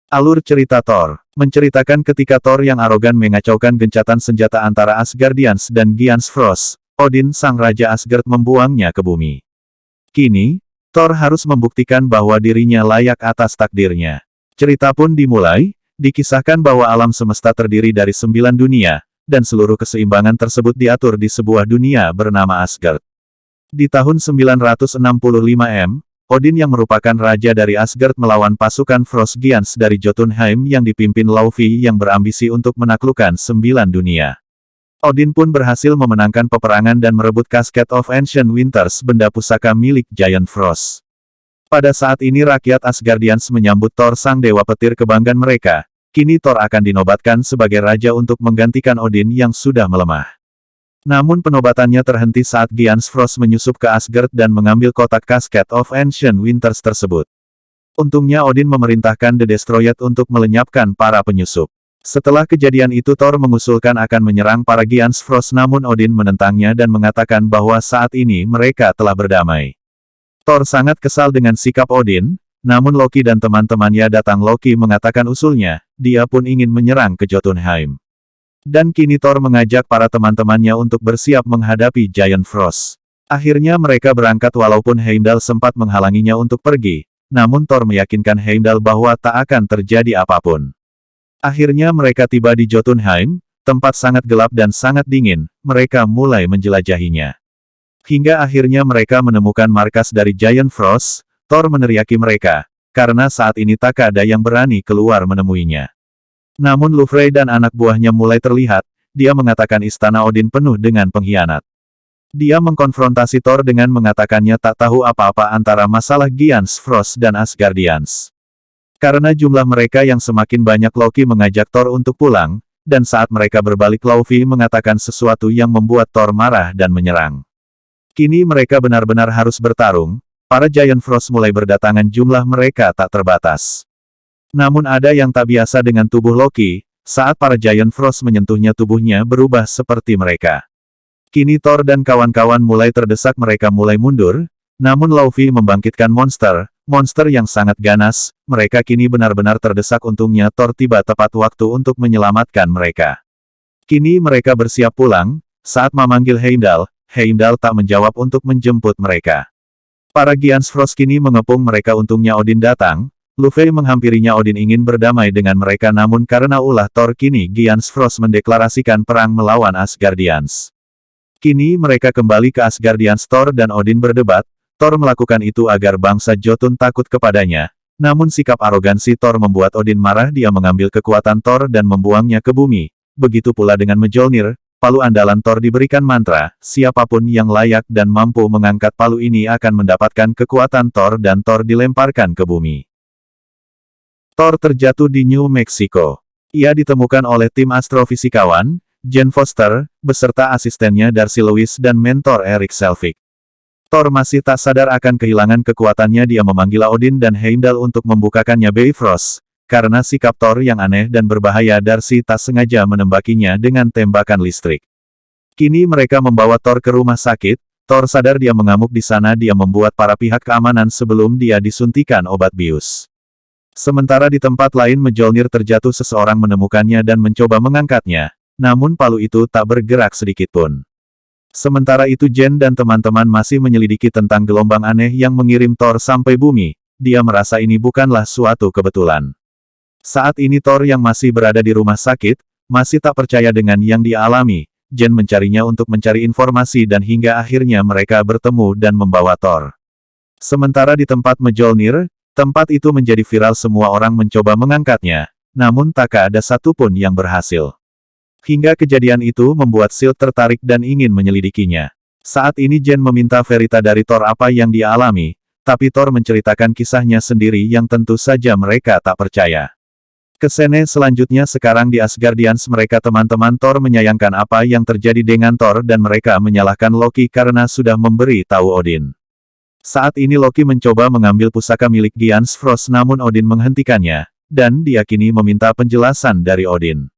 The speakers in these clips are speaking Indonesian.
Alur cerita Thor menceritakan ketika Thor yang arogan mengacaukan gencatan senjata antara Asgardians dan Giants Frost, Odin sang Raja Asgard membuangnya ke bumi. Kini, Thor harus membuktikan bahwa dirinya layak atas takdirnya. Cerita pun dimulai, dikisahkan bahwa alam semesta terdiri dari 9 dunia, dan seluruh keseimbangan tersebut diatur di sebuah dunia bernama Asgard. Di tahun 965 M, Odin yang merupakan raja dari Asgard melawan pasukan Frost Giants dari Jotunheim yang dipimpin Laufey yang berambisi untuk menaklukkan 9 dunia. Odin pun berhasil memenangkan peperangan dan merebut Casket of Ancient Winters, benda pusaka milik Giant Frost. Pada saat ini rakyat Asgardians menyambut Thor sang dewa petir kebanggaan mereka. Kini Thor akan dinobatkan sebagai raja untuk menggantikan Odin yang sudah melemah. Namun penobatannya terhenti saat Giants Frost menyusup ke Asgard dan mengambil kotak Casket of Ancient Winters tersebut. Untungnya Odin memerintahkan The Destroyer untuk melenyapkan para penyusup. Setelah kejadian itu Thor mengusulkan akan menyerang para Giants Frost, namun Odin menentangnya dan mengatakan bahwa saat ini mereka telah berdamai. Thor sangat kesal dengan sikap Odin, namun Loki dan teman-temannya datang. Loki mengatakan usulnya, dia pun ingin menyerang ke Jotunheim. Dan kini Thor mengajak para teman-temannya untuk bersiap menghadapi Giant Frost. Akhirnya mereka berangkat walaupun Heimdall sempat menghalanginya untuk pergi, namun Thor meyakinkan Heimdall bahwa tak akan terjadi apapun. Akhirnya mereka tiba di Jotunheim, tempat sangat gelap dan sangat dingin, mereka mulai menjelajahinya. Hingga akhirnya mereka menemukan markas dari Giant Frost. Thor meneriaki mereka, karena saat ini tak ada yang berani keluar menemuinya. Namun Laufey dan anak buahnya mulai terlihat, dia mengatakan istana Odin penuh dengan pengkhianat. Dia mengkonfrontasi Thor dengan mengatakannya tak tahu apa-apa antara masalah Giants Frost dan Asgardians. Karena jumlah mereka yang semakin banyak, Loki mengajak Thor untuk pulang, dan saat mereka berbalik Laufey mengatakan sesuatu yang membuat Thor marah dan menyerang. Kini mereka benar-benar harus bertarung, para Giant Frost mulai berdatangan, jumlah mereka tak terbatas. Namun ada yang tak biasa dengan tubuh Loki, saat para Giant Frost menyentuhnya tubuhnya berubah seperti mereka. Kini Thor dan kawan-kawan mulai terdesak, mereka mulai mundur, namun Laufey membangkitkan monster yang sangat ganas, mereka kini benar-benar terdesak. Untungnya Thor tiba tepat waktu untuk menyelamatkan mereka. Kini mereka bersiap pulang, saat memanggil Heimdall, Heimdall tak menjawab untuk menjemput mereka. Para Giants Frost kini mengepung mereka, untungnya Odin datang. Laufey menghampirinya. Odin ingin berdamai dengan mereka, namun karena ulah Thor kini Giants Frost mendeklarasikan perang melawan Asgardians. Kini mereka kembali ke Asgardians. Thor dan Odin berdebat. Thor melakukan itu agar bangsa Jotun takut kepadanya, namun sikap arogansi Thor membuat Odin marah. Dia mengambil kekuatan Thor dan membuangnya ke bumi. Begitu pula dengan Mjolnir, palu andalan Thor diberikan mantra, siapapun yang layak dan mampu mengangkat palu ini akan mendapatkan kekuatan Thor, dan Thor dilemparkan ke bumi. Thor terjatuh di New Mexico. Ia ditemukan oleh tim astrofisikawan, Jane Foster, beserta asistennya Darcy Lewis dan mentor Eric Selvig. Thor masih tak sadar akan kehilangan kekuatannya. Dia memanggil Odin dan Heimdall untuk membukakannya Bifrost. Karena sikap Thor yang aneh dan berbahaya, Darcy tak sengaja menembakinya dengan tembakan listrik. Kini mereka membawa Thor ke rumah sakit. Thor sadar dia mengamuk di sana. Dia membuat para pihak keamanan sebelum dia disuntikan obat bius. Sementara di tempat lain Mjolnir terjatuh, seseorang menemukannya dan mencoba mengangkatnya, namun palu itu tak bergerak sedikitpun. Sementara itu Jane dan teman-teman masih menyelidiki tentang gelombang aneh yang mengirim Thor sampai bumi. Dia merasa ini bukanlah suatu kebetulan. Saat ini Thor yang masih berada di rumah sakit, masih tak percaya dengan yang dia alami. Jane mencarinya untuk mencari informasi dan hingga akhirnya mereka bertemu dan membawa Thor. Sementara di tempat Mjolnir, tempat itu menjadi viral, semua orang mencoba mengangkatnya, namun tak ada satupun yang berhasil. Hingga kejadian itu membuat Shield tertarik dan ingin menyelidikinya. Saat ini Jane meminta cerita dari Thor apa yang dia alami, tapi Thor menceritakan kisahnya sendiri yang tentu saja mereka tak percaya. Kesene selanjutnya sekarang di Asgardians, mereka teman-teman Thor menyayangkan apa yang terjadi dengan Thor dan mereka menyalahkan Loki karena sudah memberi tahu Odin. Saat ini Loki mencoba mengambil pusaka milik Giants Frost, namun Odin menghentikannya, dan dia kini meminta penjelasan dari Odin.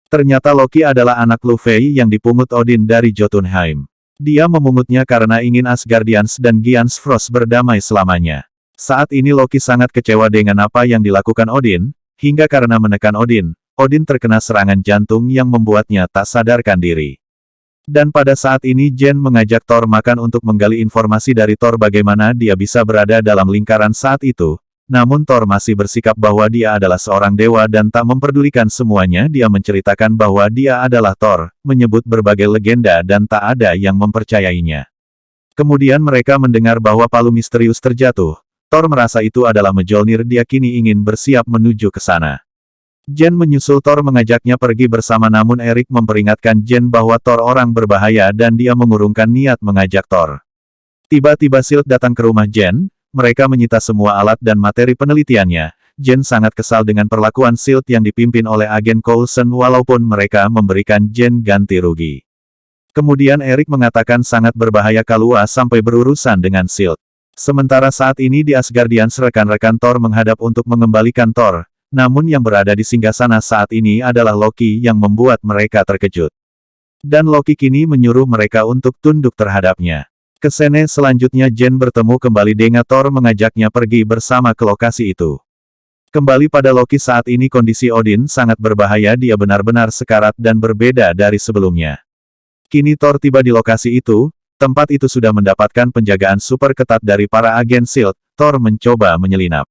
Ternyata Loki adalah anak Laufey yang dipungut Odin dari Jotunheim. Dia memungutnya karena ingin Asgardians dan Giants Frost berdamai selamanya. Saat ini Loki sangat kecewa dengan apa yang dilakukan Odin. hingga karena menekan Odin, Odin terkena serangan jantung yang membuatnya tak sadarkan diri. Dan pada saat ini Jen mengajak Thor makan untuk menggali informasi dari Thor bagaimana dia bisa berada dalam lingkaran saat itu. Namun Thor masih bersikap bahwa dia adalah seorang dewa dan tak memperdulikan semuanya. Dia menceritakan bahwa dia adalah Thor, menyebut berbagai legenda dan tak ada yang mempercayainya. Kemudian mereka mendengar bahwa palu misterius terjatuh. Thor merasa itu adalah Mjolnir. Dia kini ingin bersiap menuju ke sana. Jen menyusul Thor mengajaknya pergi bersama, namun Erik memperingatkan Jen bahwa Thor orang berbahaya dan dia mengurungkan niat mengajak Thor. Tiba-tiba Shield datang ke rumah Jen, mereka menyita semua alat dan materi penelitiannya. Jen sangat kesal dengan perlakuan Shield yang dipimpin oleh agen Coulson walaupun mereka memberikan Jen ganti rugi. Kemudian Erik mengatakan sangat berbahaya kalau sampai berurusan dengan Shield. Sementara saat ini di Asgardians rekan-rekan Thor menghadap untuk mengembalikan Thor. Namun yang berada di singgasana saat ini adalah Loki yang membuat mereka terkejut. Dan Loki kini menyuruh mereka untuk tunduk terhadapnya. Ke scene selanjutnya Jen bertemu kembali dengan Thor mengajaknya pergi bersama ke lokasi itu. Kembali pada Loki saat ini kondisi Odin sangat berbahaya, dia benar-benar sekarat dan berbeda dari sebelumnya. Kini Thor tiba di lokasi itu, tempat itu sudah mendapatkan penjagaan super ketat dari para agen SHIELD, Thor mencoba menyelinap.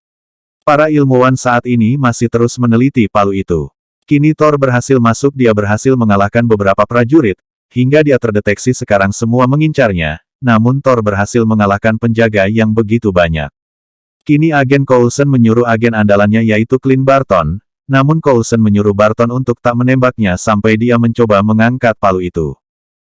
Para ilmuwan saat ini masih terus meneliti palu itu. Kini Thor berhasil masuk, dia berhasil mengalahkan beberapa prajurit, hingga dia terdeteksi sekarang semua mengincarnya, namun Thor berhasil mengalahkan penjaga yang begitu banyak. Kini agen Coulson menyuruh agen andalannya yaitu Clint Barton, namun Coulson menyuruh Barton untuk tak menembaknya sampai dia mencoba mengangkat palu itu.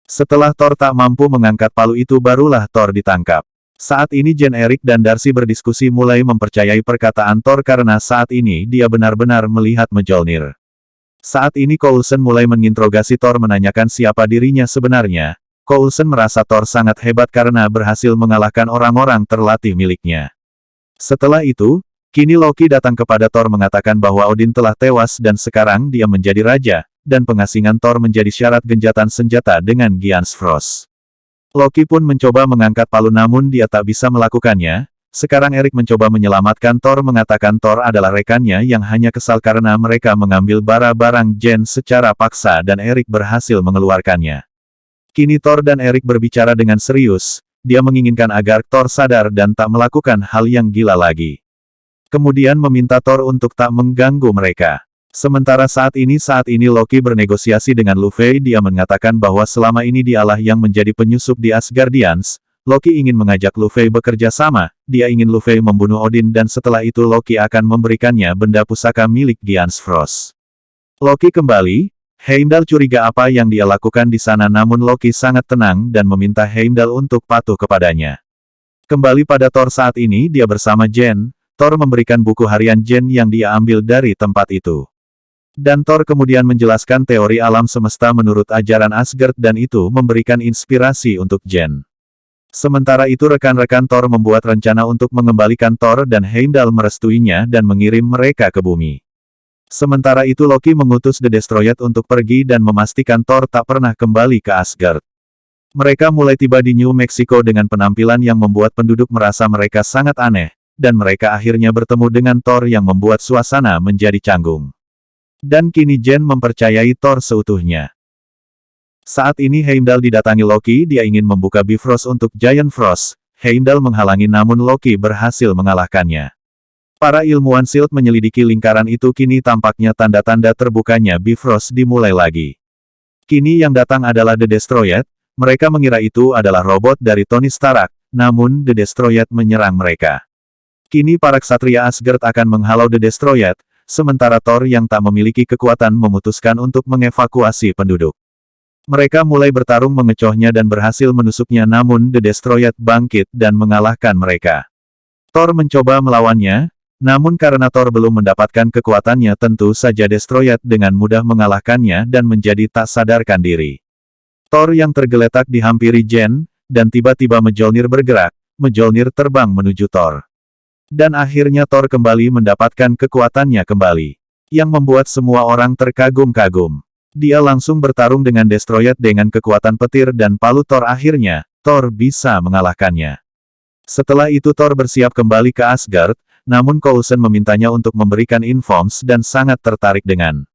Setelah Thor tak mampu mengangkat palu itu barulah Thor ditangkap. Saat ini Jen, Erik dan Darcy berdiskusi mulai mempercayai perkataan Thor karena saat ini dia benar-benar melihat Mjolnir. Saat ini Coulson mulai menginterogasi Thor menanyakan siapa dirinya sebenarnya. Coulson merasa Thor sangat hebat karena berhasil mengalahkan orang-orang terlatih miliknya. Setelah itu, kini Loki datang kepada Thor mengatakan bahwa Odin telah tewas dan sekarang dia menjadi raja, dan pengasingan Thor menjadi syarat genjatan senjata dengan Giant's-Frost. Loki pun mencoba mengangkat palu namun dia tak bisa melakukannya. Sekarang Erik mencoba menyelamatkan Thor mengatakan Thor adalah rekannya yang hanya kesal karena mereka mengambil barang-barang Jen secara paksa dan Erik berhasil mengeluarkannya. Kini Thor dan Erik berbicara dengan serius, dia menginginkan agar Thor sadar dan tak melakukan hal yang gila lagi. Kemudian meminta Thor untuk tak mengganggu mereka. Sementara saat ini Loki bernegosiasi dengan Luffy. Dia mengatakan bahwa selama ini dialah yang menjadi penyusup di Asgardians. Loki ingin mengajak Luffy bekerja sama, dia ingin Luffy membunuh Odin dan setelah itu Loki akan memberikannya benda pusaka milik Giant's-Frost. Loki kembali, Heimdall curiga apa yang dia lakukan di sana namun Loki sangat tenang dan meminta Heimdall untuk patuh kepadanya. Kembali pada Thor saat ini dia bersama Jen, Thor memberikan buku harian Jen yang dia ambil dari tempat itu. Dan Thor kemudian menjelaskan teori alam semesta menurut ajaran Asgard dan itu memberikan inspirasi untuk Jen. Sementara itu rekan-rekan Thor membuat rencana untuk mengembalikan Thor dan Heimdall merestuinya dan mengirim mereka ke bumi. Sementara itu Loki mengutus The Destroyer untuk pergi dan memastikan Thor tak pernah kembali ke Asgard. Mereka mulai tiba di New Mexico dengan penampilan yang membuat penduduk merasa mereka sangat aneh, dan mereka akhirnya bertemu dengan Thor yang membuat suasana menjadi canggung. Dan kini Jen mempercayai Thor seutuhnya. Saat ini Heimdall didatangi Loki, dia ingin membuka Bifrost untuk Giant Frost. Heimdall menghalangi namun Loki berhasil mengalahkannya. Para ilmuwan SHIELD menyelidiki lingkaran itu, kini tampaknya tanda-tanda terbukanya Bifrost dimulai lagi. Kini yang datang adalah The Destroyer, mereka mengira itu adalah robot dari Tony Stark, namun The Destroyer menyerang mereka. Kini para ksatria Asgard akan menghalau The Destroyer, sementara Thor yang tak memiliki kekuatan memutuskan untuk mengevakuasi penduduk. Mereka mulai bertarung mengecohnya dan berhasil menusuknya namun The Destroyer bangkit dan mengalahkan mereka. Thor mencoba melawannya, namun karena Thor belum mendapatkan kekuatannya tentu saja Destroyer dengan mudah mengalahkannya dan menjadi tak sadarkan diri. Thor yang tergeletak dihampiri Jen, dan tiba-tiba Mjolnir bergerak, Mjolnir terbang menuju Thor. Dan akhirnya Thor kembali mendapatkan kekuatannya kembali. Yang membuat semua orang terkagum-kagum. Dia langsung bertarung dengan Destroyer dengan kekuatan petir dan palu Thor akhirnya, Thor bisa mengalahkannya. Setelah itu Thor bersiap kembali ke Asgard, namun Coulson memintanya untuk memberikan informs dan sangat tertarik dengan.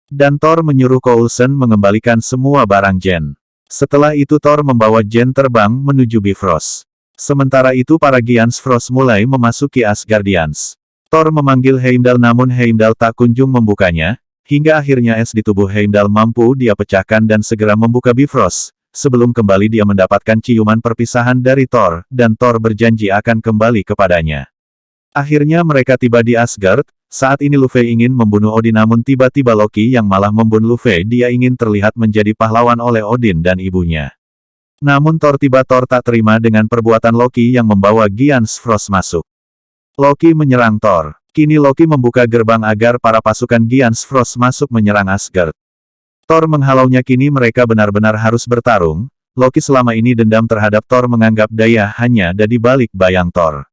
Dan Thor menyuruh Coulson mengembalikan semua barang Jen. Setelah itu Thor membawa Jen terbang menuju Bifrost. Sementara itu para Giants Frost mulai memasuki Asgardians. Thor memanggil Heimdall namun Heimdall tak kunjung membukanya, hingga akhirnya es di tubuh Heimdall mampu dia pecahkan dan segera membuka Bifrost. Sebelum kembali dia mendapatkan ciuman perpisahan dari Thor, dan Thor berjanji akan kembali kepadanya. Akhirnya mereka tiba di Asgard. Saat ini Luffy ingin membunuh Odin namun tiba-tiba Loki yang malah membunuh Luffy. Dia ingin terlihat menjadi pahlawan oleh Odin dan ibunya. Namun Thor tak terima dengan perbuatan Loki yang membawa Giants Frost masuk. Loki menyerang Thor. Kini Loki membuka gerbang agar para pasukan Giants Frost masuk menyerang Asgard. Thor menghalaunya. Kini mereka benar-benar harus bertarung. Loki selama ini dendam terhadap Thor menganggap daya hanya ada di balik bayang Thor.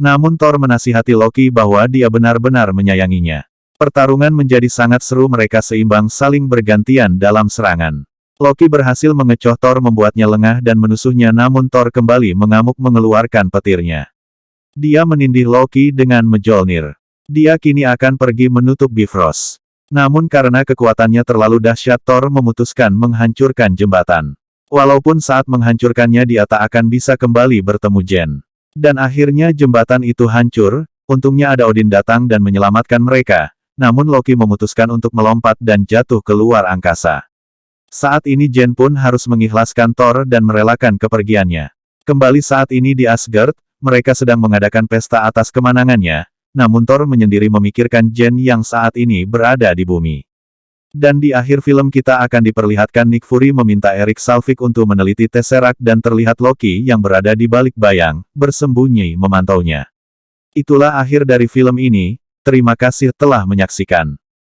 Namun Thor menasihati Loki bahwa dia benar-benar menyayanginya. Pertarungan menjadi sangat seru, mereka seimbang saling bergantian dalam serangan. Loki berhasil mengecoh Thor membuatnya lengah dan menusuknya namun Thor kembali mengamuk mengeluarkan petirnya. Dia menindih Loki dengan Mjolnir. Dia kini akan pergi menutup Bifrost. Namun karena kekuatannya terlalu dahsyat Thor memutuskan menghancurkan jembatan. Walaupun saat menghancurkannya dia tak akan bisa kembali bertemu Jen. Dan akhirnya jembatan itu hancur, untungnya ada Odin datang dan menyelamatkan mereka, namun Loki memutuskan untuk melompat dan jatuh keluar angkasa. Saat ini Jen pun harus mengikhlaskan Thor dan merelakan kepergiannya. Kembali saat ini di Asgard, mereka sedang mengadakan pesta atas kemenangannya, namun Thor menyendiri memikirkan Jen yang saat ini berada di bumi. Dan di akhir film kita akan diperlihatkan Nick Fury meminta Erik Salvik untuk meneliti Tesseract dan terlihat Loki yang berada di balik bayang, bersembunyi memantaunya. Itulah akhir dari film ini, terima kasih telah menyaksikan.